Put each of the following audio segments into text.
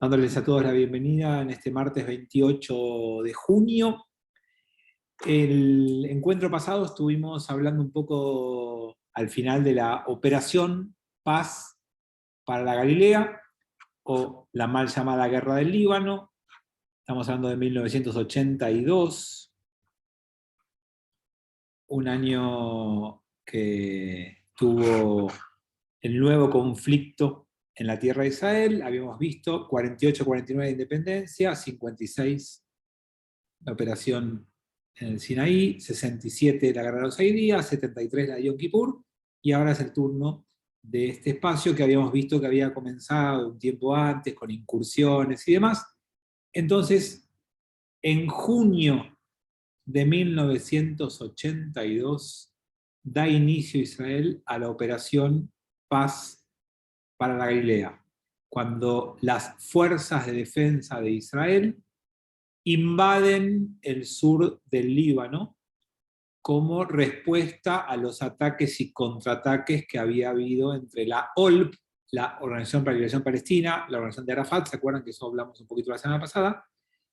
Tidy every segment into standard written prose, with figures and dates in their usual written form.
dándoles a todos la bienvenida en este martes 28 de junio. El encuentro pasado estuvimos hablando un poco al final de la Operación Paz para la Galilea, o la mal llamada Guerra del Líbano. Estamos hablando de 1982, un año que tuvo el nuevo conflicto en la tierra de Israel. Habíamos visto 48-49 de independencia, 56 la operación en el Sinaí, 67 la guerra de los 6 días, 73 la de Yom Kippur, y ahora es el turno de este espacio que habíamos visto que había comenzado un tiempo antes con incursiones y demás. Entonces, en junio de 1982 da inicio Israel a la operación Paz para la Galilea, cuando las fuerzas de defensa de Israel invaden el sur del Líbano como respuesta a los ataques y contraataques que había habido entre la OLP, la Organización para la Liberación Palestina, la organización de Arafat. ¿Se acuerdan que eso hablamos un poquito la semana pasada?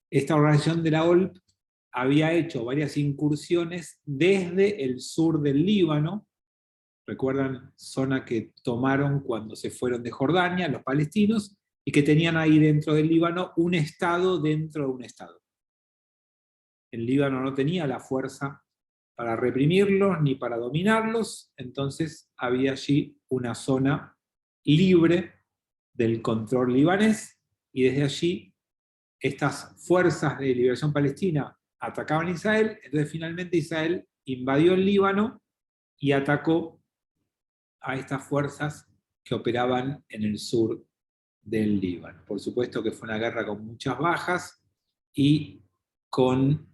Esta organización de la OLP había hecho varias incursiones desde el sur del Líbano. Recuerdan, zona que tomaron cuando se fueron de Jordania, los palestinos, y que tenían ahí dentro del Líbano un estado dentro de un estado. El Líbano no tenía la fuerza para reprimirlos ni para dominarlos, entonces había allí una zona libre del control libanés, y desde allí estas fuerzas de liberación palestina atacaban a Israel. Entonces finalmente Israel invadió el Líbano y atacó a estas fuerzas que operaban en el sur del Líbano. Por supuesto que fue una guerra con muchas bajas y con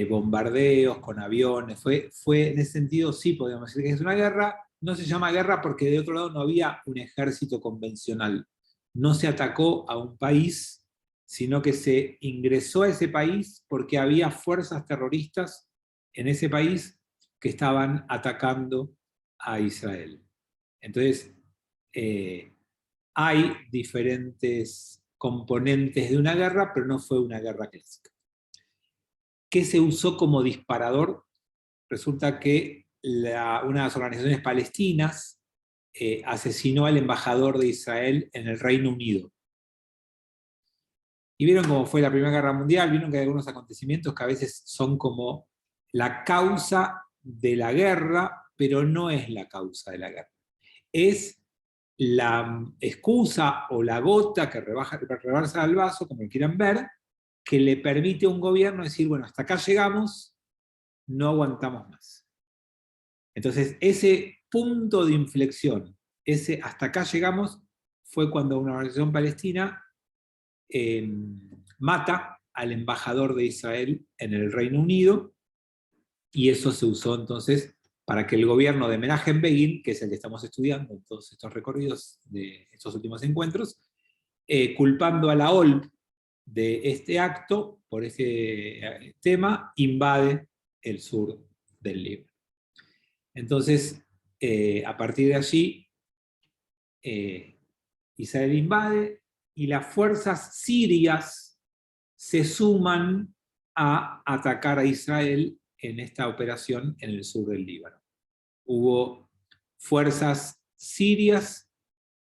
bombardeos, con aviones. Fue en ese sentido, sí podemos decir que es una guerra. No se llama guerra porque de otro lado no había un ejército convencional. No se atacó a un país, sino que se ingresó a ese país porque había fuerzas terroristas en ese país que estaban atacando a Israel. Entonces, hay diferentes componentes de una guerra, pero no fue una guerra clásica. ¿Qué se usó como disparador? Resulta que una de las organizaciones palestinas asesinó al embajador de Israel en el Reino Unido. Y vieron cómo fue la Primera Guerra Mundial, vieron que hay algunos acontecimientos que a veces son como la causa de la guerra, pero no es la causa de la guerra. Es la excusa o la gota que rebalsa el vaso, como quieran ver, que le permite a un gobierno decir, bueno, hasta acá llegamos, no aguantamos más. Entonces, ese punto de inflexión, ese hasta acá llegamos, fue cuando una organización palestina mata al embajador de Israel en el Reino Unido, y eso se usó entonces para que el gobierno de Menachem Begin, que es el que estamos estudiando en todos estos recorridos de estos últimos encuentros, culpando a la OLP de este acto, por ese tema, invade el sur del Líbano. Entonces, a partir de allí, Israel invade y las fuerzas sirias se suman a atacar a Israel en esta operación en el sur del Líbano. Hubo fuerzas sirias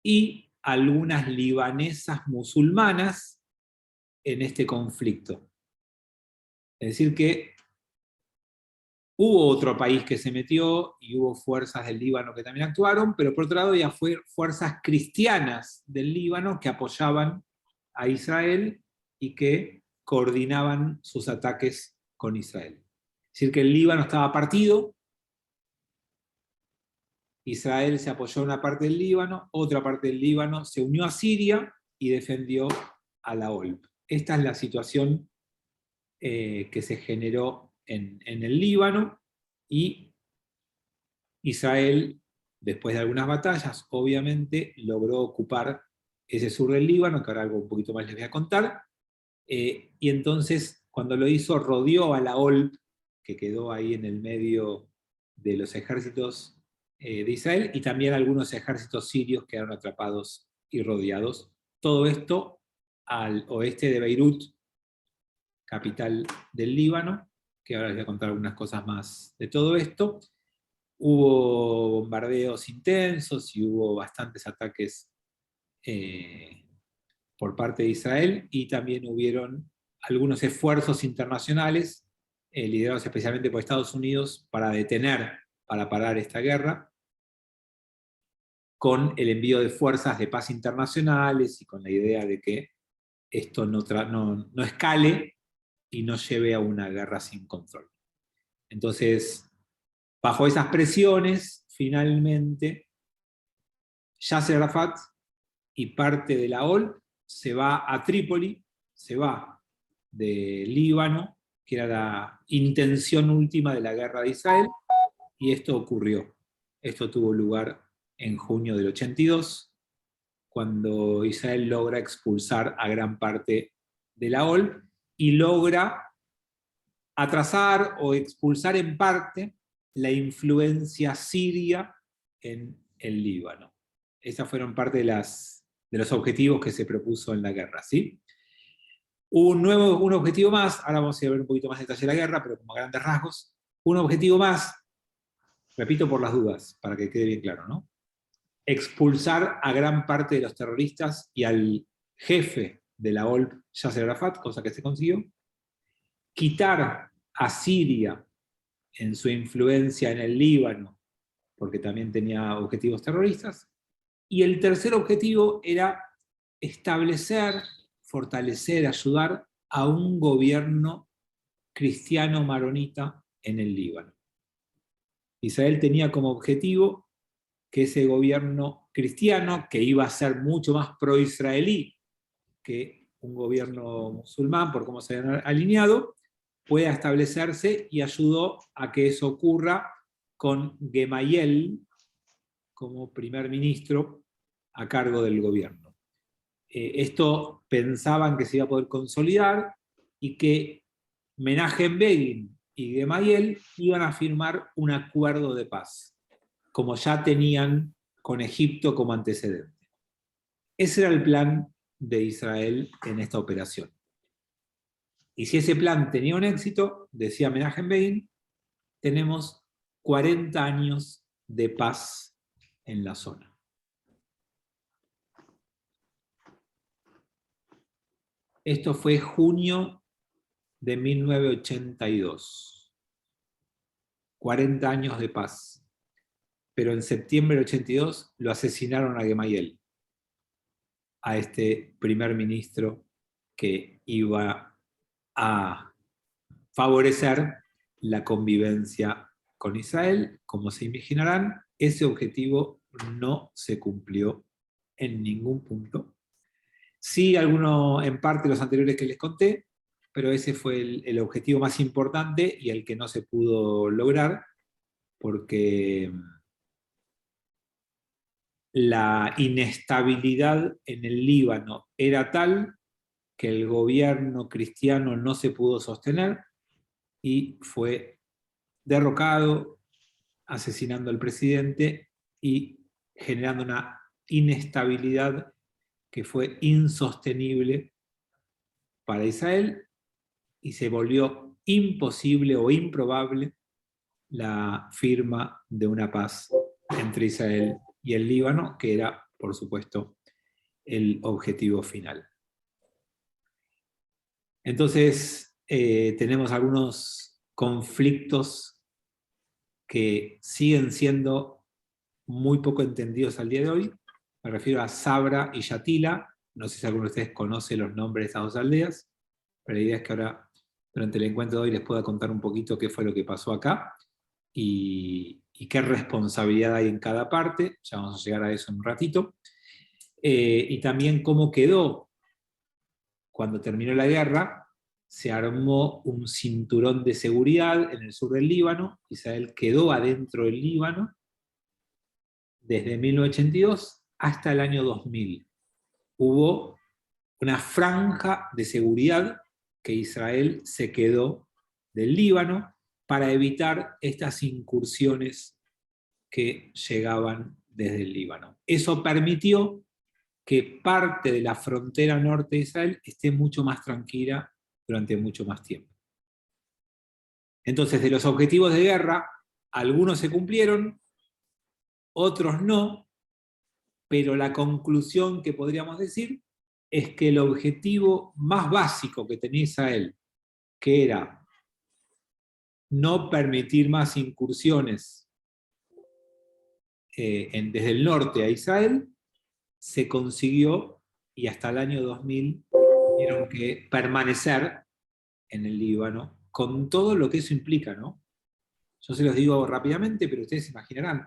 y algunas libanesas musulmanas en este conflicto. Es decir que hubo otro país que se metió y hubo fuerzas del Líbano que también actuaron, pero por otro lado ya fue fuerzas cristianas del Líbano que apoyaban a Israel y que coordinaban sus ataques con Israel. Es decir que el Líbano estaba partido, Israel se apoyó en una parte del Líbano, otra parte del Líbano se unió a Siria y defendió a la OLP. Esta es la situación que se generó en el Líbano, y Israel, después de algunas batallas, obviamente logró ocupar ese sur del Líbano, que ahora algo un poquito más les voy a contar, y entonces cuando lo hizo rodeó a la OLP, que quedó ahí en el medio de los ejércitos de Israel, y también algunos ejércitos sirios quedaron atrapados y rodeados. Todo esto al oeste de Beirut, capital del Líbano, que ahora les voy a contar algunas cosas más de todo esto. Hubo bombardeos intensos y hubo bastantes ataques por parte de Israel, y también hubieron algunos esfuerzos internacionales, liderados especialmente por Estados Unidos, para parar esta guerra, con el envío de fuerzas de paz internacionales y con la idea de que esto no escale y no lleve a una guerra sin control. Entonces, bajo esas presiones, finalmente, Yasser Arafat y parte de la OLP se va a Trípoli, se va de Líbano, que era la intención última de la guerra de Israel, y esto ocurrió. Esto tuvo lugar en junio del 82, cuando Israel logra expulsar a gran parte de la OLP y logra atrasar o expulsar en parte la influencia siria en el Líbano. Esas fueron parte de los objetivos que se propuso en la guerra, ¿sí? Un objetivo más, ahora vamos a ver un poquito más de detalle de la guerra, pero como a grandes rasgos, un objetivo más, repito por las dudas, para que quede bien claro, ¿no? Expulsar a gran parte de los terroristas y al jefe de la OLP, Yasser Arafat, cosa que se consiguió. Quitar a Siria en su influencia en el Líbano, porque también tenía objetivos terroristas. Y el tercer objetivo era establecer, fortalecer, ayudar a un gobierno cristiano maronita en el Líbano. Israel tenía como objetivo que ese gobierno cristiano, que iba a ser mucho más pro-israelí que un gobierno musulmán, por cómo se habían alineado, pueda establecerse, y ayudó a que eso ocurra con Gemayel como primer ministro a cargo del gobierno. Esto pensaban que se iba a poder consolidar y que Menachem Begin y Gemayel iban a firmar un acuerdo de paz, como ya tenían con Egipto como antecedente. Ese era el plan de Israel en esta operación. Y si ese plan tenía un éxito, decía Menachem Begin, tenemos 40 años de paz en la zona. Esto fue junio de 1982. 40 años de paz. Pero en septiembre del 82 lo asesinaron a Gemayel, a este primer ministro que iba a favorecer la convivencia con Israel. Como se imaginarán, ese objetivo no se cumplió en ningún punto. Sí, alguno en parte los anteriores que les conté, pero ese fue el objetivo más importante y el que no se pudo lograr, porque la inestabilidad en el Líbano era tal que el gobierno cristiano no se pudo sostener y fue derrocado, asesinando al presidente y generando una inestabilidad que fue insostenible para Israel, y se volvió imposible o improbable la firma de una paz entre Israel y el Líbano, que era, por supuesto, el objetivo final. Entonces, tenemos algunos conflictos que siguen siendo muy poco entendidos al día de hoy. Me refiero a Sabra y Yatila. No sé si alguno de ustedes conoce los nombres de estas dos aldeas, pero la idea es que ahora, durante el encuentro de hoy, les pueda contar un poquito qué fue lo que pasó acá y qué responsabilidad hay en cada parte. Ya vamos a llegar a eso en un ratito. Y también cómo quedó, cuando terminó la guerra, se armó un cinturón de seguridad en el sur del Líbano. Israel quedó adentro del Líbano desde 1982 hasta el año 2000. Hubo una franja de seguridad que Israel se quedó del Líbano para evitar estas incursiones que llegaban desde el Líbano. Eso permitió que parte de la frontera norte de Israel esté mucho más tranquila durante mucho más tiempo. Entonces, de los objetivos de guerra, algunos se cumplieron, otros no, pero la conclusión que podríamos decir es que el objetivo más básico que tenía Israel, que era no permitir más incursiones desde el norte a Israel, se consiguió y hasta el año 2000 tuvieron que permanecer en el Líbano, con todo lo que eso implica, ¿no? Yo se los digo rápidamente, pero ustedes se imaginarán,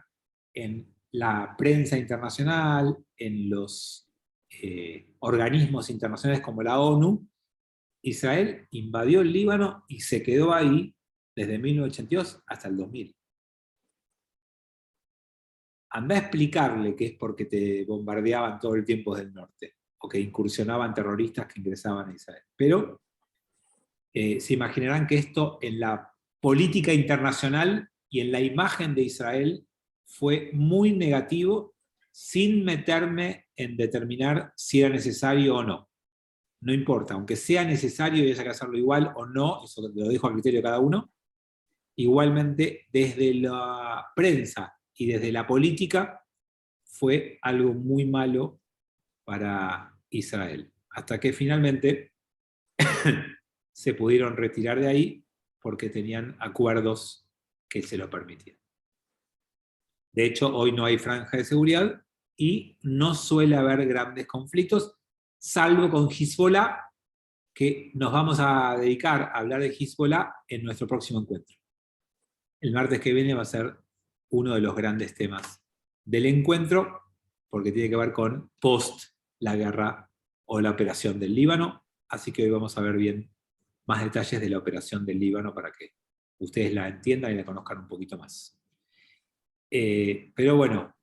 en la prensa internacional, en los organismos internacionales como la ONU, Israel invadió el Líbano y se quedó ahí desde 1982 hasta el 2000. Andá a explicarle que es porque te bombardeaban todo el tiempo desde el norte, o que incursionaban terroristas que ingresaban a Israel. Pero se imaginarán que esto en la política internacional y en la imagen de Israel fue muy negativo, sin meterme en determinar si era necesario o no. No importa, aunque sea necesario y haya que hacerlo igual o no, eso lo dejo a criterio de cada uno, igualmente desde la prensa y desde la política fue algo muy malo para Israel. Hasta que finalmente se pudieron retirar de ahí porque tenían acuerdos que se lo permitían. De hecho, hoy no hay franja de seguridad y no suele haber grandes conflictos, salvo con Hezbollah, que nos vamos a dedicar a hablar de Hezbollah en nuestro próximo encuentro. El martes que viene va a ser uno de los grandes temas del encuentro, porque tiene que ver con post la guerra o la operación del Líbano, así que hoy vamos a ver bien más detalles de la operación del Líbano para que ustedes la entiendan y la conozcan un poquito más. Pero bueno,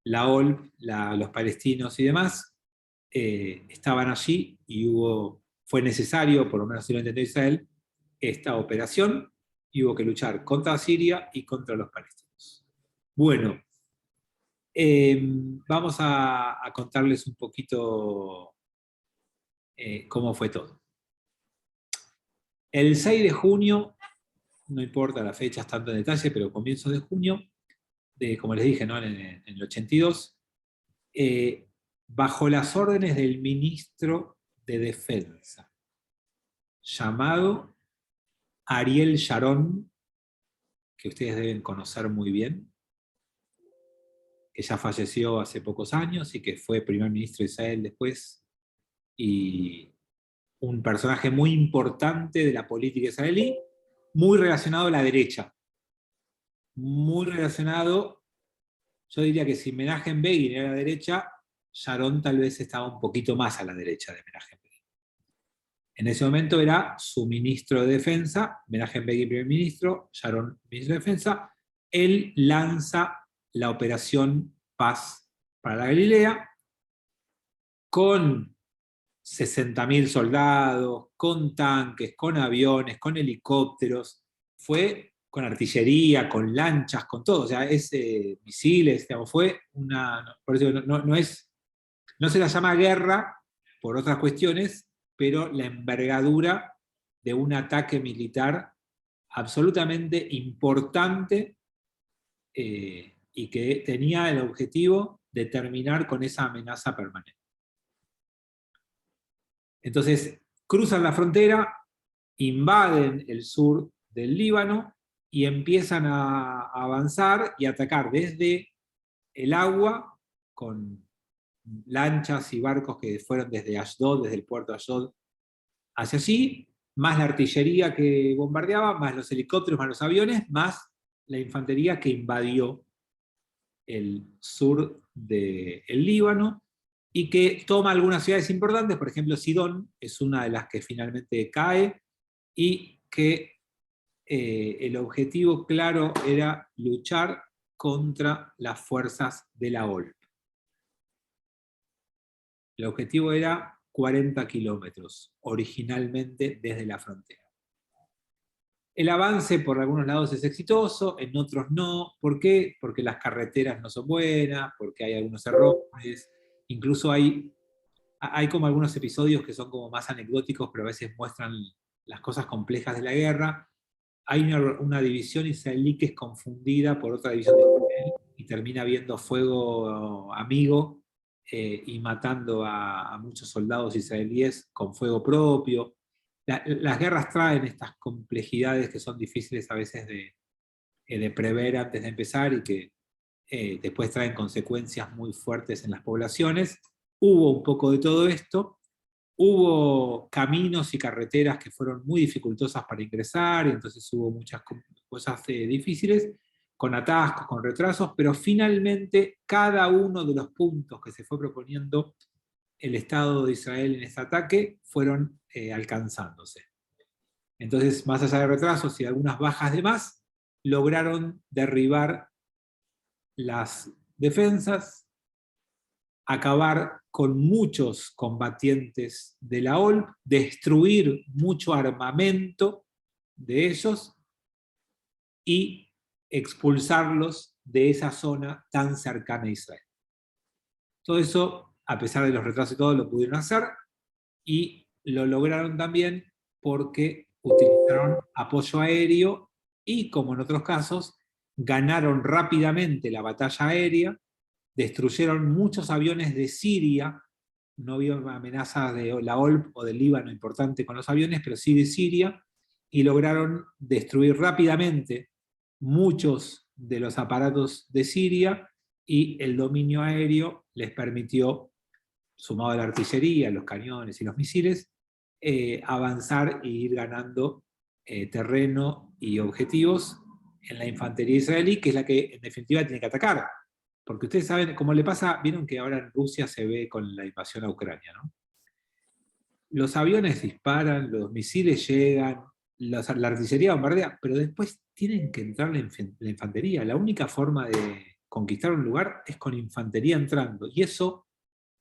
la OLP, los palestinos y demás estaban allí y fue necesario, por lo menos si lo entendió Israel, esta operación y hubo que luchar contra Siria y contra los palestinos. Bueno, vamos a contarles un poquito cómo fue todo. El 6 de junio, no importa las fechas tanto en detalle, pero comienzos de junio, como les dije, ¿no? en el 82, bajo las órdenes del ministro de Defensa, llamado Ariel Sharon, que ustedes deben conocer muy bien, que ya falleció hace pocos años y que fue primer ministro de Israel después, y un personaje muy importante de la política israelí, muy relacionado a la derecha, muy relacionado, yo diría que si Menachem Begin era a la derecha, Sharon tal vez estaba un poquito más a la derecha de Menachem Begin. En ese momento era su ministro de defensa, Menachem Begin primer ministro, Sharon ministro de defensa. Él lanza la operación Paz para la Galilea con 60.000 soldados, con tanques, con aviones, con helicópteros. Fue con artillería, con lanchas, con todo, o sea, misiles, digamos, fue por eso no se la llama guerra por otras cuestiones, pero la envergadura de un ataque militar absolutamente importante y que tenía el objetivo de terminar con esa amenaza permanente. Entonces, cruzan la frontera, invaden el sur del Líbano y empiezan a avanzar y atacar desde el agua con lanchas y barcos que fueron desde Ashdod, desde el puerto de Ashdod hacia allí, más la artillería que bombardeaba, más los helicópteros, más los aviones, más la infantería que invadió el sur del Líbano y que toma algunas ciudades importantes, por ejemplo Sidón es una de las que finalmente cae y que el objetivo claro era luchar contra las fuerzas de la OLP. El objetivo era 40 kilómetros, originalmente desde la frontera. El avance por algunos lados es exitoso, en otros no. ¿Por qué? Porque las carreteras no son buenas, porque hay algunos errores, Incluso hay como algunos episodios que son como más anecdóticos, pero a veces muestran las cosas complejas de la guerra. Hay una división israelí que es confundida por otra división de Israel y termina viendo fuego amigo y matando a muchos soldados israelíes con fuego propio. Las guerras traen estas complejidades que son difíciles a veces de prever antes de empezar y que después traen consecuencias muy fuertes en las poblaciones. Hubo un poco de todo esto. Hubo caminos y carreteras que fueron muy dificultosas para ingresar, y entonces hubo muchas cosas difíciles, con atascos, con retrasos, pero finalmente cada uno de los puntos que se fue proponiendo el Estado de Israel en este ataque fueron alcanzándose. Entonces, más allá de retrasos y algunas bajas de más, lograron derribar las defensas, acabar con muchos combatientes de la OLP, destruir mucho armamento de ellos y expulsarlos de esa zona tan cercana a Israel. Todo eso, a pesar de los retrasos y todo, lo pudieron hacer y lo lograron también porque utilizaron apoyo aéreo y, como en otros casos, ganaron rápidamente la batalla aérea, destruyeron muchos aviones de Siria. No había amenazas de la OLP o del Líbano importante con los aviones, pero sí de Siria, y lograron destruir rápidamente muchos de los aparatos de Siria, y el dominio aéreo les permitió, sumado a la artillería, los cañones y los misiles, avanzar e ir ganando terreno y objetivos en la infantería israelí, que es la que en definitiva tiene que atacar. Porque ustedes saben, como le pasa, vieron que ahora en Rusia se ve con la invasión a Ucrania, ¿no? Los aviones disparan, los misiles llegan, la artillería bombardea, pero después tienen que entrar la infantería. La única forma de conquistar un lugar es con infantería entrando, y eso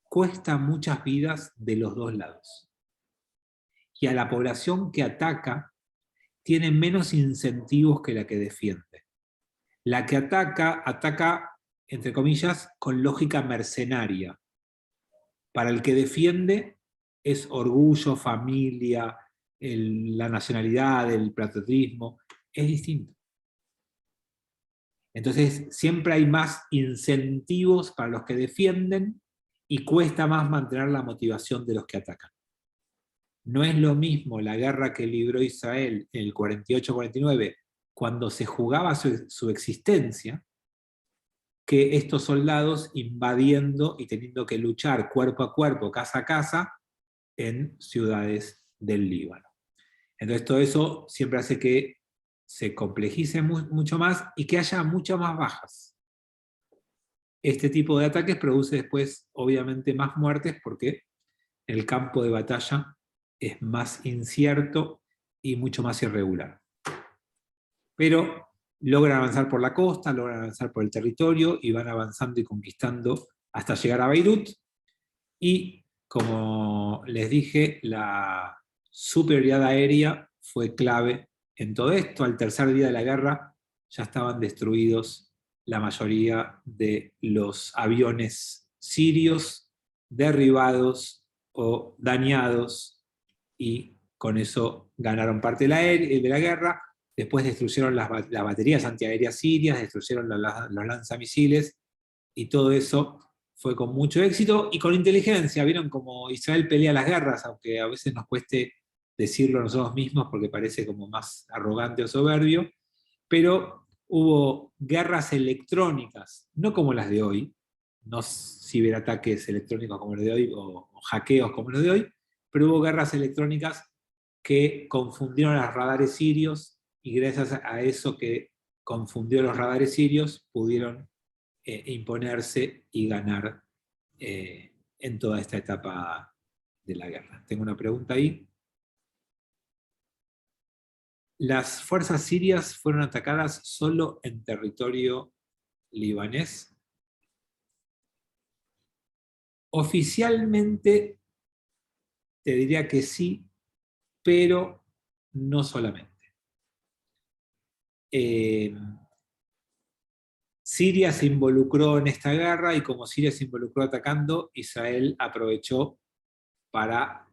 cuesta muchas vidas de los dos lados. Y a la población que ataca tiene menos incentivos que la que defiende. La que ataca, entre comillas, con lógica mercenaria. Para el que defiende es orgullo, familia, la nacionalidad, el patriotismo, es distinto. Entonces siempre hay más incentivos para los que defienden y cuesta más mantener la motivación de los que atacan. No es lo mismo la guerra que libró Israel en el 48-49, cuando se jugaba su existencia, que estos soldados invadiendo y teniendo que luchar cuerpo a cuerpo, casa a casa, en ciudades del Líbano. Entonces todo eso siempre hace que se complejice mucho más y que haya muchas más bajas. Este tipo de ataques produce después, obviamente, más muertes porque el campo de batalla es más incierto y mucho más irregular. Pero logran avanzar por la costa, logran avanzar por el territorio y van avanzando y conquistando hasta llegar a Beirut. Y, como les dije, la superioridad aérea fue clave en todo esto. Al tercer día de la guerra ya estaban destruidos la mayoría de los aviones sirios, derribados o dañados, y con eso ganaron parte de la guerra. Después destruyeron las baterías antiaéreas sirias, destruyeron los lanzamisiles, y todo eso fue con mucho éxito y con inteligencia. Vieron cómo Israel pelea las guerras, aunque a veces nos cueste decirlo nosotros mismos porque parece como más arrogante o soberbio, pero hubo guerras electrónicas, no como las de hoy, no ciberataques electrónicos como los de hoy o hackeos como los de hoy, pero hubo guerras electrónicas que confundieron a los radares sirios, y gracias a eso que confundió los radares sirios pudieron imponerse y ganar en toda esta etapa de la guerra. Tengo una pregunta ahí. Las fuerzas sirias fueron atacadas solo en territorio libanés. Oficialmente te diría que sí, pero no solamente. Siria se involucró en esta guerra y como Siria se involucró atacando, Israel aprovechó para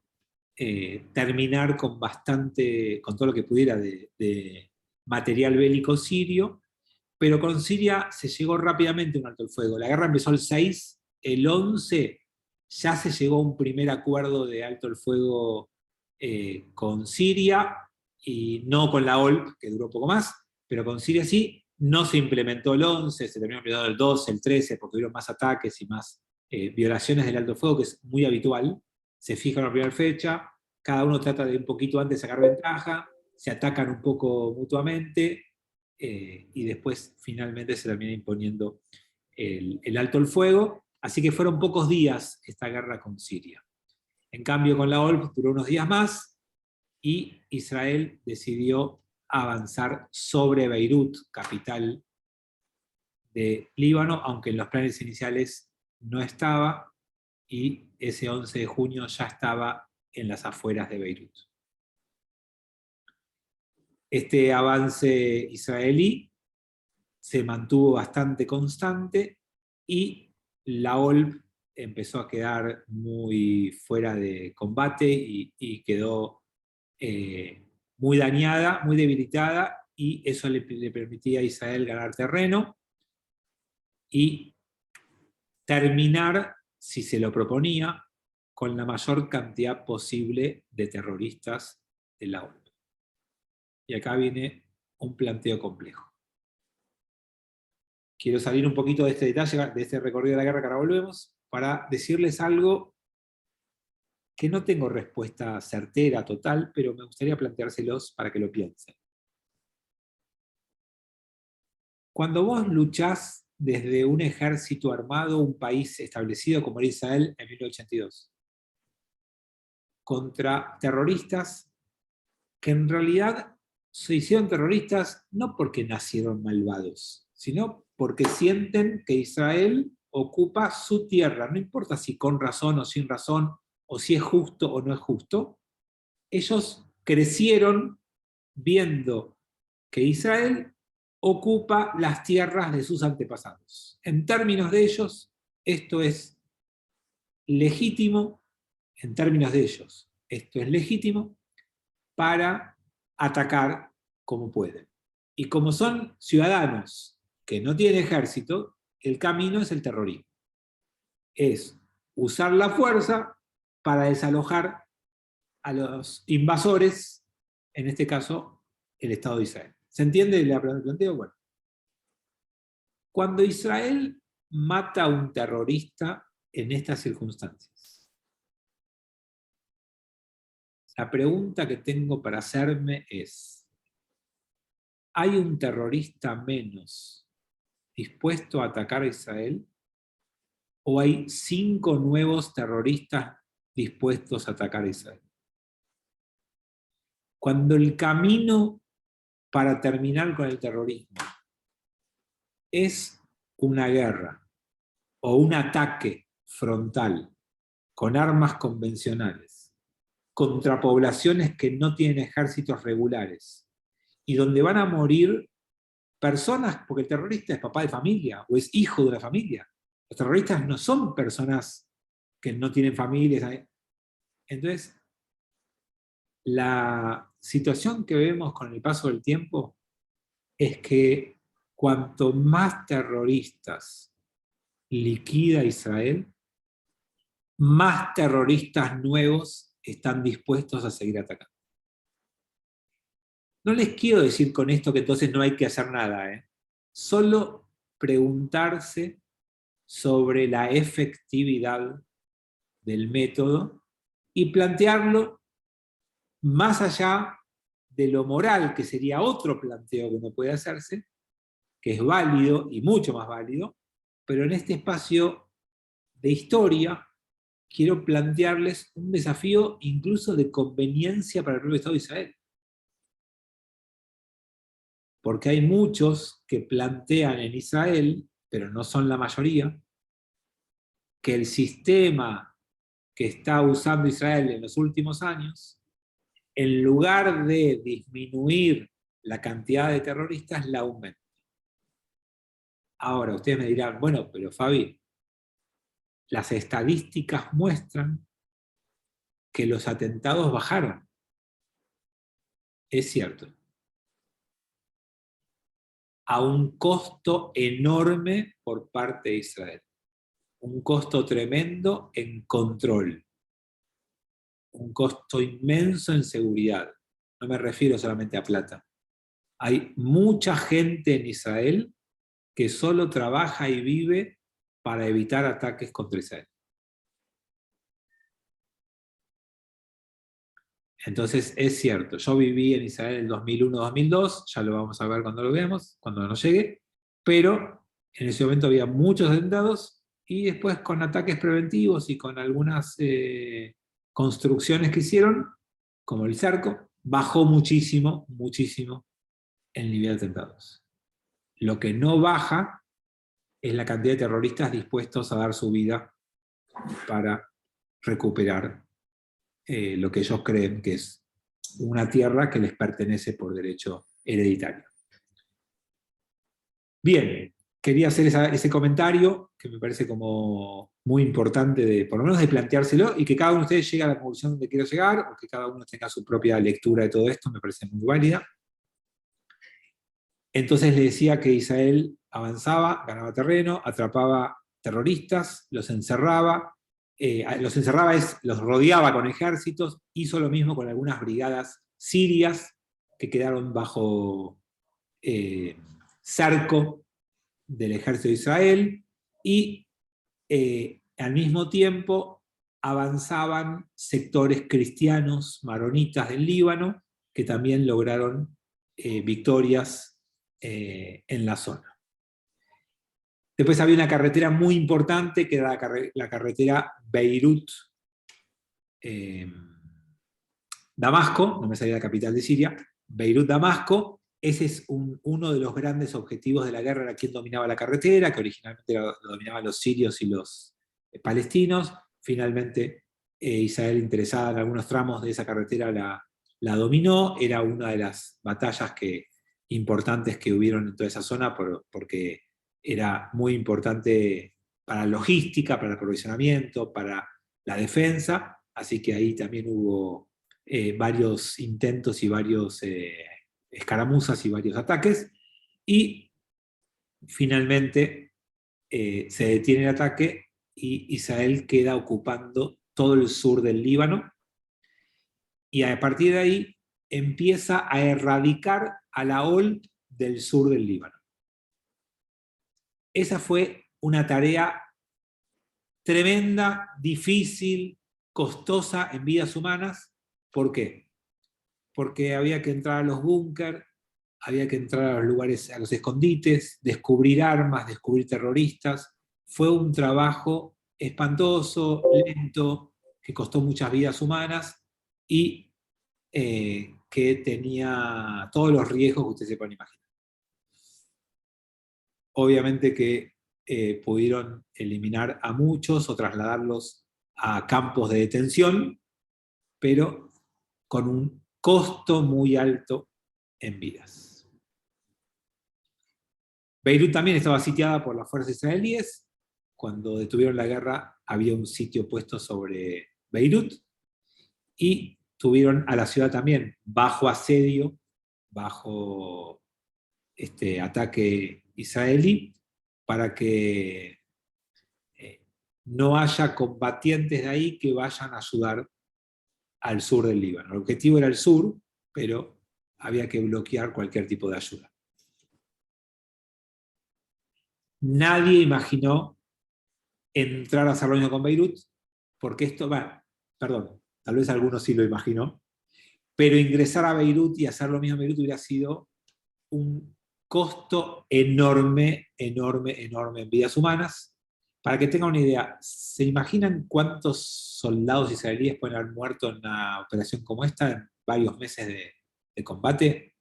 terminar con con todo lo que pudiera de material bélico sirio, pero con Siria se llegó rápidamente a un alto el fuego. La guerra empezó el 6, el 11 ya se llegó a un primer acuerdo de alto el fuego con Siria, y no con la OLP, que duró un poco más, pero con Siria sí. No se implementó el 11, se terminó implementando el 12, el 13, porque hubieron más ataques y más violaciones del alto el fuego, que es muy habitual. Se fija una primera fecha, cada uno trata de un poquito antes sacar ventaja, se atacan un poco mutuamente, y después finalmente se termina imponiendo el alto el fuego. Así que fueron pocos días esta guerra con Siria. En cambio, con la OLP duró unos días más y Israel decidió avanzar sobre Beirut, capital de Líbano, aunque en los planes iniciales no estaba, y ese 11 de junio ya estaba en las afueras de Beirut. Este avance israelí se mantuvo bastante constante y la OLP empezó a quedar muy fuera de combate y quedó muy dañada, muy debilitada, y eso le permitía a Israel ganar terreno y terminar, si se lo proponía, con la mayor cantidad posible de terroristas de la OLP. Y acá viene un planteo complejo. Quiero salir un poquito de este detalle, de este recorrido de la guerra, que ahora volvemos, para decirles algo que no tengo respuesta certera, total, pero me gustaría planteárselos para que lo piensen. Cuando vos luchás desde un ejército armado, un país establecido como era Israel en 1982, contra terroristas que en realidad se hicieron terroristas no porque nacieron malvados, sino porque sienten que Israel ocupa su tierra, no importa si con razón o sin razón, o si es justo o no es justo. Ellos crecieron viendo que Israel ocupa las tierras de sus antepasados. En términos de ellos, esto es legítimo, en términos de ellos, esto es legítimo para atacar como pueden. Y como son ciudadanos que no tienen ejército, el camino es el terrorismo. Es usar la fuerza para desalojar a los invasores, en este caso, el Estado de Israel. ¿Se entiende el planteo? Bueno, cuando Israel mata a un terrorista en estas circunstancias, la pregunta que tengo para hacerme es: ¿hay un terrorista menos dispuesto a atacar a Israel? ¿O hay 5 nuevos terroristas dispuestos a atacar a Israel? Cuando el camino para terminar con el terrorismo es una guerra o un ataque frontal con armas convencionales contra poblaciones que no tienen ejércitos regulares y donde van a morir personas, porque el terrorista es papá de familia o es hijo de una familia. Los terroristas no son personas que no tienen familias. Entonces, la situación que vemos con el paso del tiempo es que cuanto más terroristas liquida Israel, más terroristas nuevos están dispuestos a seguir atacando. No les quiero decir con esto que entonces no hay que hacer nada, solo preguntarse sobre la efectividad del método y plantearlo más allá de lo moral, que sería otro planteo que uno puede hacerse, que es válido y mucho más válido, pero en este espacio de historia quiero plantearles un desafío incluso de conveniencia para el propio Estado de Israel. Porque hay muchos que plantean en Israel, pero no son la mayoría, que el sistema que está usando Israel en los últimos años, en lugar de disminuir la cantidad de terroristas, la aumenta. Ahora, ustedes me dirán, bueno, pero Fabi, las estadísticas muestran que los atentados bajaron. Es cierto. A un costo enorme por parte de Israel. Un costo tremendo en control. Un costo inmenso en seguridad. No me refiero solamente a plata. Hay mucha gente en Israel que solo trabaja y vive para evitar ataques contra Israel. Entonces, es cierto, yo viví en Israel en el 2001-2002, ya lo vamos a ver cuando lo veamos, cuando nos llegue, pero en ese momento había muchos atentados y después con ataques preventivos y con algunas construcciones que hicieron, como el cerco, bajó muchísimo, muchísimo el nivel de atentados. Lo que no baja es la cantidad de terroristas dispuestos a dar su vida para recuperar lo que ellos creen que es una tierra que les pertenece por derecho hereditario. Bien, quería hacer ese comentario que me parece como muy importante, por lo menos de planteárselo, y que cada uno de ustedes llegue a la conclusión donde quiera llegar, o que cada uno tenga su propia lectura de todo esto, me parece muy válida. Entonces le decía que Israel avanzaba, ganaba terreno, atrapaba terroristas, los encerraba, los rodeaba con ejércitos, hizo lo mismo con algunas brigadas sirias que quedaron bajo cerco del ejército de Israel, y al mismo tiempo avanzaban sectores cristianos, maronitas del Líbano, que también lograron victorias en la zona. Después había una carretera muy importante, que era la carretera Beirut-Damasco, no me salía la capital de Siria, Beirut-Damasco. Ese es uno de los grandes objetivos de la guerra, era quién dominaba la carretera, que originalmente lo dominaban los sirios y los palestinos. Finalmente Israel, interesada en algunos tramos de esa carretera, la dominó. Era una de las batallas importantes que hubieron en toda esa zona, porque era muy importante para la logística, para el aprovisionamiento, para la defensa, así que ahí también hubo varios intentos y varios escaramuzas y varios ataques, y finalmente se detiene el ataque y Israel queda ocupando todo el sur del Líbano, y a partir de ahí empieza a erradicar a la OL del sur del Líbano. Esa fue una tarea tremenda, difícil, costosa en vidas humanas. ¿Por qué? Porque había que entrar a los búnker, había que entrar a los lugares, a los escondites, descubrir armas, descubrir terroristas. Fue un trabajo espantoso, lento, que costó muchas vidas humanas y que tenía todos los riesgos que ustedes se pueden imaginar. Obviamente que pudieron eliminar a muchos o trasladarlos a campos de detención, pero con un costo muy alto en vidas. Beirut también estaba sitiada por las fuerzas israelíes. Cuando detuvieron la guerra había un sitio puesto sobre Beirut, y tuvieron a la ciudad también bajo asedio, bajo este ataque israelí, para que no haya combatientes de ahí que vayan a ayudar al sur del Líbano. El objetivo era el sur, pero había que bloquear cualquier tipo de ayuda. Nadie imaginó entrar a hacer lo mismo con Beirut, porque esto, perdón, tal vez algunos sí lo imaginó, pero ingresar a Beirut y hacer lo mismo en Beirut hubiera sido un costo enorme, enorme, enorme en vidas humanas. Para que tengan una idea, ¿se imaginan cuántos soldados israelíes pueden haber muerto en una operación como esta en varios meses de combate?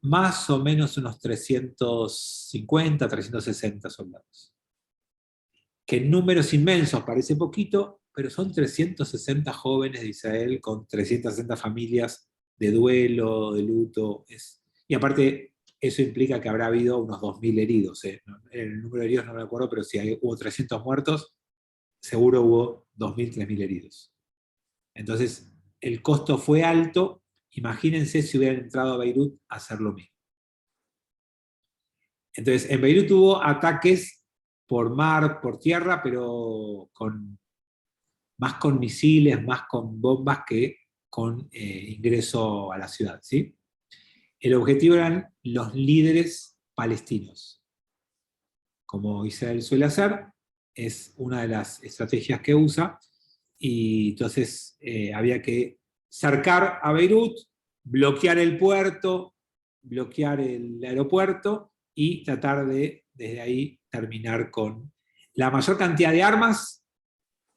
Más o menos unos 350, 360 soldados. Que en números inmensos parece poquito, pero son 360 jóvenes de Israel con 360 familias de duelo, de luto. Y aparte, eso implica que habrá habido unos 2.000 heridos. El número de heridos no me acuerdo, pero si hubo 300 muertos, seguro hubo 2.000, 3.000 heridos. Entonces, el costo fue alto. Imagínense si hubieran entrado a Beirut a hacer lo mismo. Entonces, en Beirut hubo ataques por mar, por tierra, pero más con misiles, más con bombas que con ingreso a la ciudad, ¿sí? El objetivo eran los líderes palestinos. Como Israel suele hacer, es una de las estrategias que usa, y entonces había que cercar a Beirut, bloquear el puerto, bloquear el aeropuerto y tratar de, desde ahí, terminar con la mayor cantidad de armas,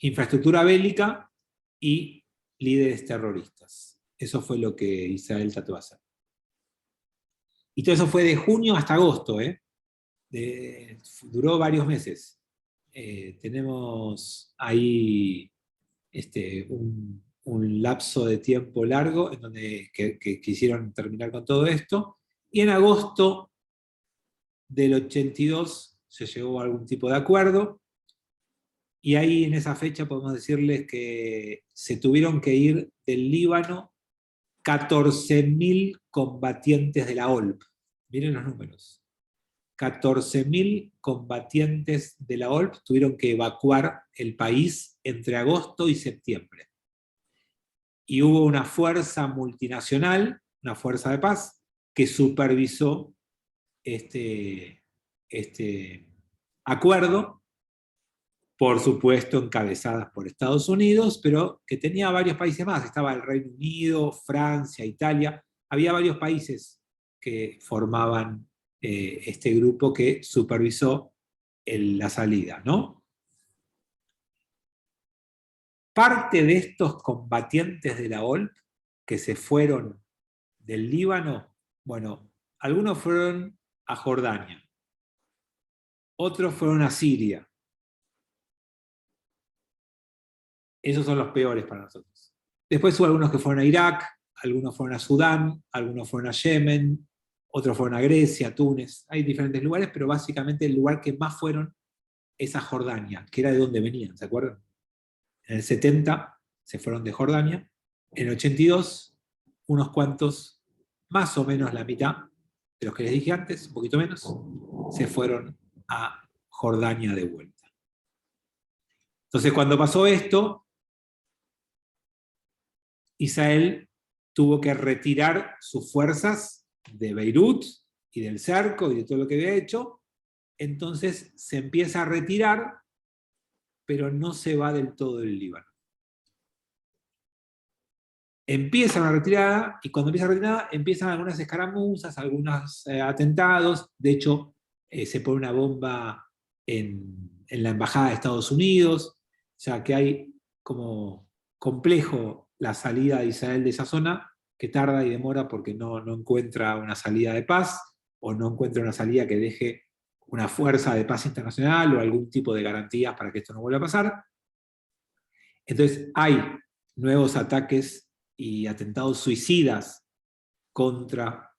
infraestructura bélica y líderes terroristas. Eso fue lo que Israel trató de hacer. Y todo eso fue de junio hasta agosto, duró varios meses. Tenemos ahí un lapso de tiempo largo en donde que quisieron terminar con todo esto, y en agosto del 82 se llegó a algún tipo de acuerdo, y ahí en esa fecha podemos decirles que se tuvieron que ir del Líbano 14.000 combatientes de la OLP. Miren los números. 14.000 combatientes de la OLP tuvieron que evacuar el país entre agosto y septiembre. Y hubo una fuerza multinacional, una fuerza de paz, que supervisó este acuerdo, por supuesto encabezadas por Estados Unidos, pero que tenía varios países más. Estaba el Reino Unido, Francia, Italia. Había varios países que formaban este grupo que supervisó la salida, ¿no? Parte de estos combatientes de la OLP que se fueron del Líbano, bueno, algunos fueron a Jordania, otros fueron a Siria. Esos son los peores para nosotros. Después hubo algunos que fueron a Irak, algunos fueron a Sudán, algunos fueron a Yemen, otros fueron a Grecia, Túnez. Hay diferentes lugares, pero básicamente el lugar que más fueron es a Jordania, que era de donde venían, ¿se acuerdan? En el 70 se fueron de Jordania, en el 82 unos cuantos, más o menos la mitad de los que les dije antes, un poquito menos, se fueron a Jordania de vuelta. Entonces, cuando pasó esto, Israel tuvo que retirar sus fuerzas de Beirut y del cerco y de todo lo que había hecho. Entonces se empieza a retirar, pero no se va del todo del Líbano. Empieza una retirada, y cuando empieza la retirada empiezan algunas escaramuzas, algunos atentados. De hecho, se pone una bomba en la embajada de Estados Unidos, ya que hay como complejo la salida de Israel de esa zona, que tarda y demora porque no encuentra una salida de paz, o no encuentra una salida que deje una fuerza de paz internacional o algún tipo de garantías para que esto no vuelva a pasar. Entonces hay nuevos ataques y atentados suicidas contra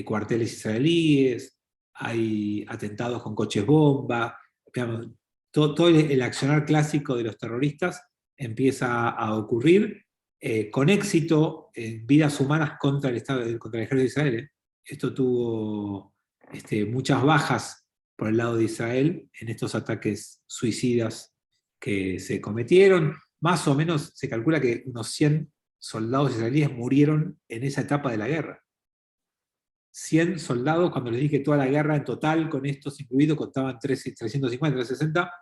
cuarteles israelíes, hay atentados con coches bomba, digamos, todo el accionar clásico de los terroristas empieza a ocurrir con éxito en vidas humanas contra el ejército de Israel. Esto tuvo muchas bajas por el lado de Israel en estos ataques suicidas que se cometieron. Más o menos se calcula que unos 100 soldados israelíes murieron en esa etapa de la guerra. 100 soldados, cuando les dije toda la guerra en total, con estos incluidos, contaban 350, 360.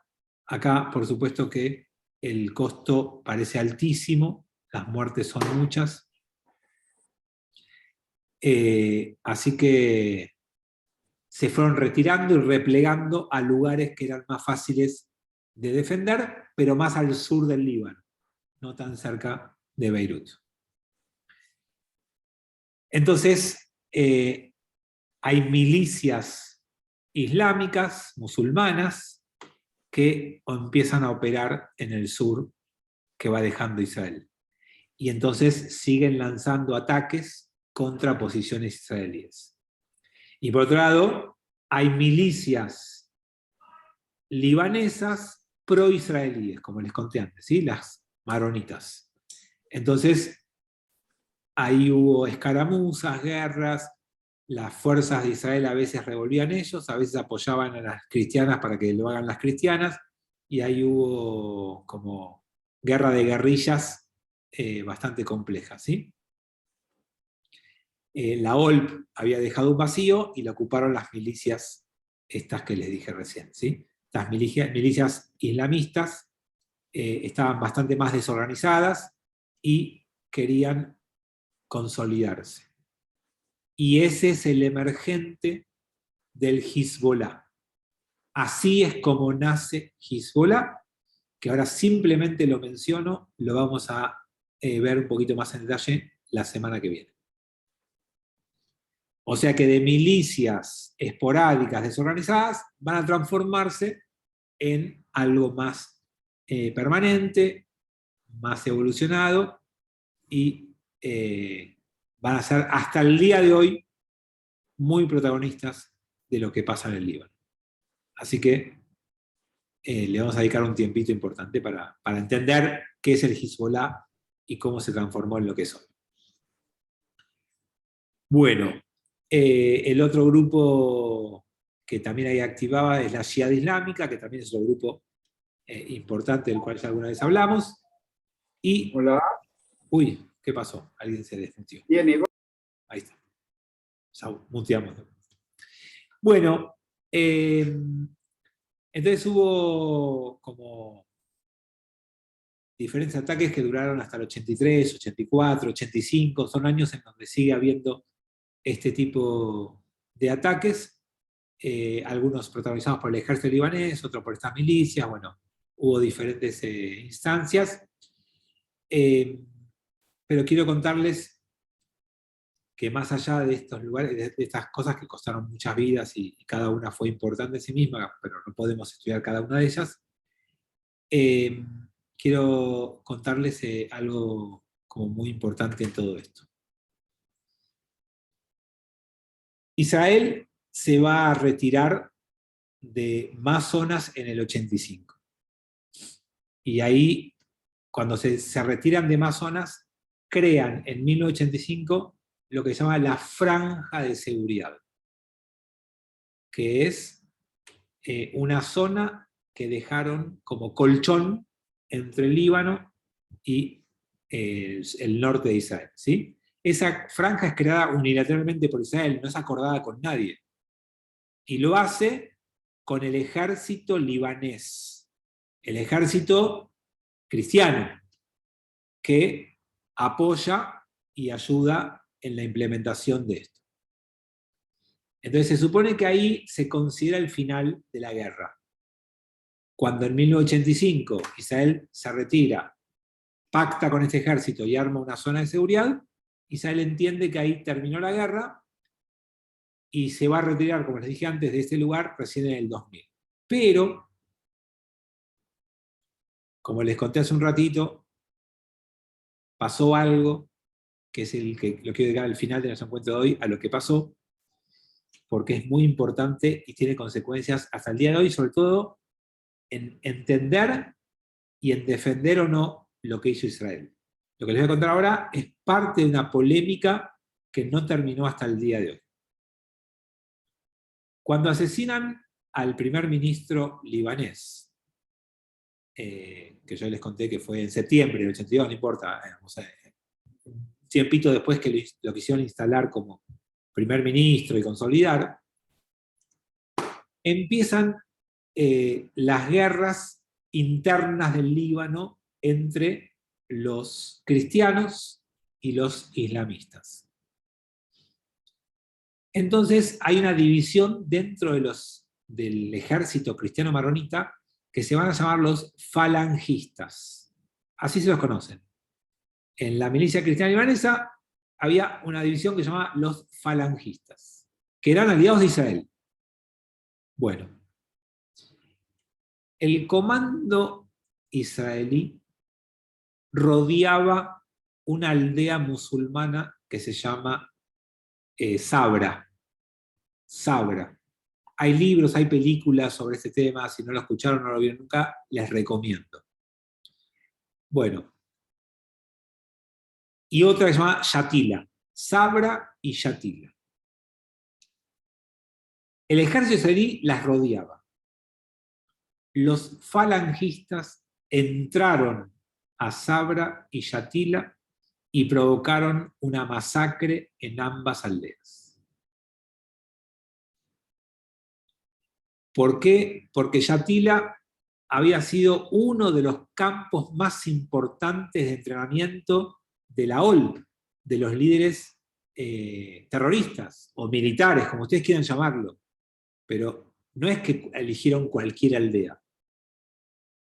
Acá, por supuesto que el costo parece altísimo, las muertes son muchas. Así que se fueron retirando y replegando a lugares que eran más fáciles de defender, pero más al sur del Líbano, no tan cerca de Beirut. Entonces, hay milicias islámicas, musulmanas, que empiezan a operar en el sur que va dejando Israel. Y entonces siguen lanzando ataques contra posiciones israelíes. Y por otro lado, hay milicias libanesas pro-israelíes, como les conté antes, ¿sí? Las maronitas. Entonces, ahí hubo escaramuzas, guerras, las fuerzas de Israel a veces revolvían ellos, a veces apoyaban a las cristianas para que lo hagan las cristianas, y ahí hubo como guerra de guerrillas bastante compleja, ¿sí? La OLP había dejado un vacío y la ocuparon las milicias estas que les dije recién, ¿sí? Las milicias islamistas estaban bastante más desorganizadas y querían consolidarse. Y ese es el emergente del Hezbollah. Así es como nace Hezbollah, que ahora simplemente lo menciono, lo vamos a ver un poquito más en detalle la semana que viene. O sea que de milicias esporádicas, desorganizadas, van a transformarse en algo más permanente, más evolucionado, y van a ser hasta el día de hoy muy protagonistas de lo que pasa en el Líbano. Así que le vamos a dedicar un tiempito importante para entender qué es el Hezbollah y cómo se transformó en lo que es hoy. Bueno, el otro grupo que también ahí activaba es la Jihad Islámica, que también es otro grupo importante del cual ya alguna vez hablamos. Y, Hola. uy, ¿qué pasó? Alguien se desmutió. Bien, ¿y vos? Ahí está. Ya muteamos. Bueno, entonces hubo como diferentes ataques que duraron hasta el 83, 84, 85, son años en donde sigue habiendo este tipo de ataques, algunos protagonizados por el ejército libanés, otros por estas milicias, bueno, hubo diferentes instancias, pero quiero contarles que más allá de estos lugares, de estas cosas que costaron muchas vidas y cada una fue importante en sí misma, pero no podemos estudiar cada una de ellas, quiero contarles algo como muy importante en todo esto. Israel se va a retirar de más zonas en el 85. Y ahí, cuando se retiran de más zonas, crean en 1985 lo que se llama la franja de seguridad, que es una zona que dejaron como colchón entre el Líbano y el norte de Israel, ¿sí? Esa franja es creada unilateralmente por Israel, no es acordada con nadie. Y lo hace con el ejército libanés, el ejército cristiano, que apoya y ayuda en la implementación de esto. Entonces se supone que ahí se considera el final de la guerra. Cuando en 1985 Israel se retira, pacta con este ejército y arma una zona de seguridad, Israel entiende que ahí terminó la guerra y se va a retirar, como les dije antes, de este lugar recién en el 2000. Pero, como les conté hace un ratito, pasó algo que es el que lo quiero dedicar al final de nuestro encuentro de hoy, a lo que pasó, porque es muy importante y tiene consecuencias hasta el día de hoy, sobre todo en entender y en defender o no lo que hizo Israel. Lo que les voy a contar ahora es parte de una polémica que no terminó hasta el día de hoy. Cuando asesinan al primer ministro libanés, que yo les conté que fue en septiembre del 82, no importa, un tiempito después que lo quisieron instalar como primer ministro y consolidar, empiezan las guerras internas del Líbano entre los cristianos y los islamistas. Entonces hay una división dentro del ejército cristiano maronita que se van a llamar los falangistas. Así se los conocen. En la milicia cristiana libanesa había una división que se llamaba los falangistas, que eran aliados de Israel. Bueno, el comando israelí rodeaba una aldea musulmana que se llama Sabra. Sabra. Hay libros, hay películas sobre este tema, si no lo escucharon, no lo vieron nunca, les recomiendo. Bueno, y otra que se llama Yatila, Sabra y Yatila. El ejército israelí las rodeaba. Los falangistas entraron a Sabra y Yatila y provocaron una masacre en ambas aldeas. ¿Por qué? Porque Yatila había sido uno de los campos más importantes de entrenamiento de la OLP, de los líderes terroristas o militares, como ustedes quieran llamarlo. Pero no es que eligieron cualquier aldea.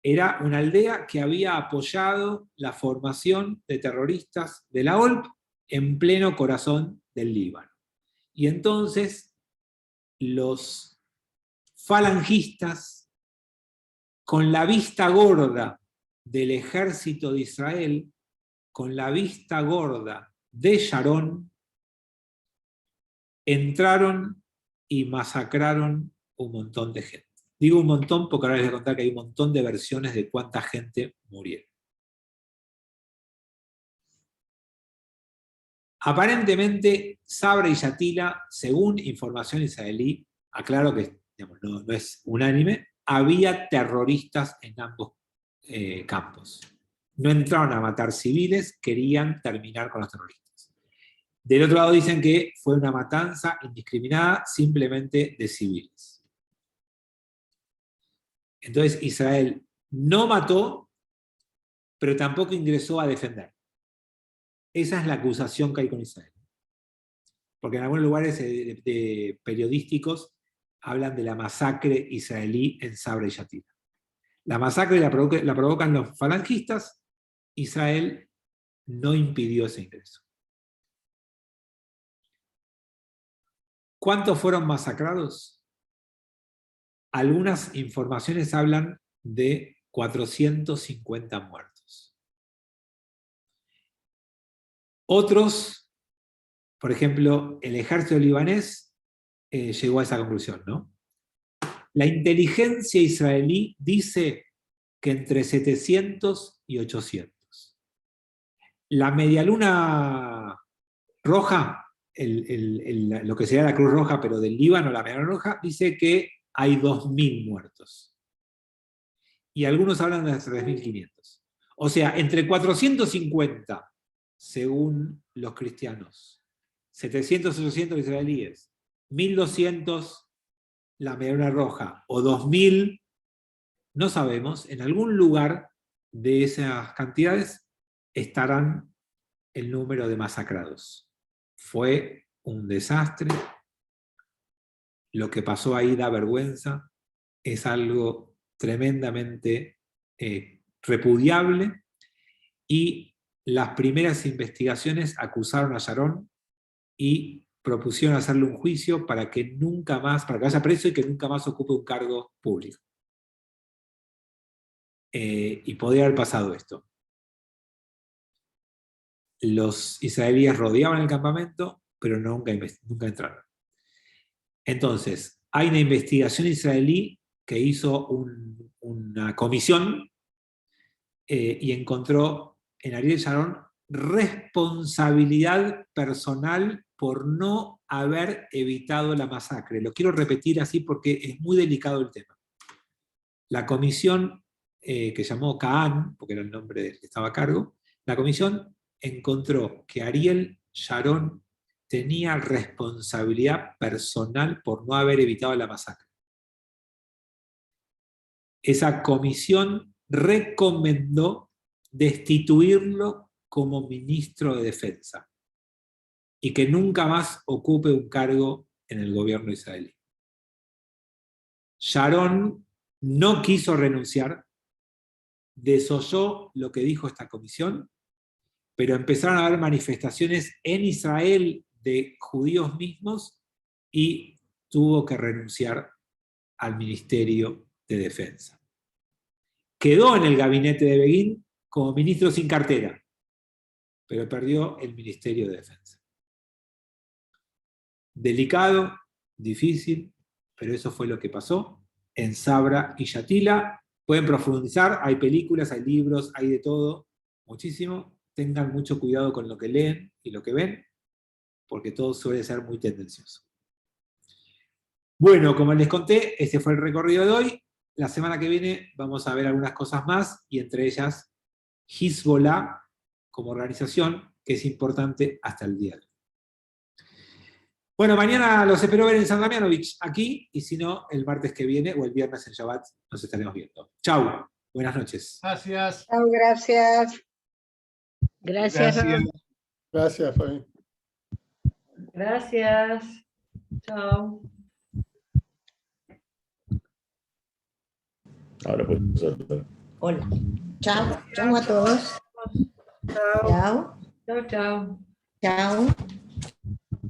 Era una aldea que había apoyado la formación de terroristas de la OLP en pleno corazón del Líbano. Y entonces los falangistas, con la vista gorda del ejército de Israel, con la vista gorda de Sharon, entraron y masacraron un montón de gente. Digo un montón porque ahora les voy a contar que hay un montón de versiones de cuánta gente murieron. Aparentemente, Sabra y Yatila, según información israelí, aclaro que digamos, no es unánime, había terroristas en ambos campos. No entraron a matar civiles, querían terminar con los terroristas. Del otro lado dicen que fue una matanza indiscriminada simplemente de civiles. Entonces Israel no mató, pero tampoco ingresó a defender. Esa es la acusación que hay con Israel. Porque en algunos lugares periodísticos hablan de la masacre israelí en Sabra y Yatila. La masacre la provocan los falangistas, Israel no impidió ese ingreso. ¿Cuántos fueron masacrados? Algunas informaciones hablan de 450 muertos. Otros, por ejemplo, el ejército libanés llegó a esa conclusión, ¿no? La inteligencia israelí dice que entre 700 y 800. La medialuna roja, lo que sería la Cruz Roja, pero del Líbano, la medialuna roja, dice que hay 2.000 muertos. Y algunos hablan de 3.500. O sea, entre 450, según los cristianos, 700, 800 israelíes, 1.200 la medialuna roja, o 2.000, no sabemos, en algún lugar de esas cantidades estarán el número de masacrados. Fue un desastre, lo que pasó ahí da vergüenza, es algo tremendamente repudiable, y las primeras investigaciones acusaron a Sharon y propusieron hacerle un juicio para que nunca más, para que vaya preso y que nunca más ocupe un cargo público. Y podría haber pasado esto. Los israelíes rodeaban el campamento, pero nunca entraron. Entonces, hay una investigación israelí que hizo una comisión y encontró en Ariel Sharon responsabilidad personal por no haber evitado la masacre. Lo quiero repetir así porque es muy delicado el tema. La comisión que llamó Caán, porque era el nombre del que estaba a cargo, la comisión encontró que Ariel Sharon tenía responsabilidad personal por no haber evitado la masacre. Esa comisión recomendó destituirlo como ministro de Defensa y que nunca más ocupe un cargo en el gobierno israelí. Sharon no quiso renunciar, desoyó lo que dijo esta comisión, pero empezaron a haber manifestaciones en Israel de judíos mismos y tuvo que renunciar al Ministerio de Defensa. Quedó en el gabinete de Begin como ministro sin cartera, pero perdió el Ministerio de Defensa. Delicado, difícil, pero eso fue lo que pasó en Sabra y Yatila. Pueden profundizar, hay películas, hay libros, hay de todo, muchísimo. Tengan mucho cuidado con lo que leen y lo que ven, porque todo suele ser muy tendencioso. Bueno, como les conté, este fue el recorrido de hoy. La semana que viene vamos a ver algunas cosas más, y entre ellas Hezbollah como organización, que es importante hasta el día de hoy. Bueno, mañana los espero ver en San Damianovich, aquí, y si no, el martes que viene o el viernes en Shabbat nos estaremos viendo. Chau, buenas noches. Gracias. Chao, gracias. Gracias. Gracias. Gracias, Fabi. Gracias. Chao. Ahora pues saludar. Hola. Chao. Chao a todos. Chao. Chao. Chao, chao. Chao.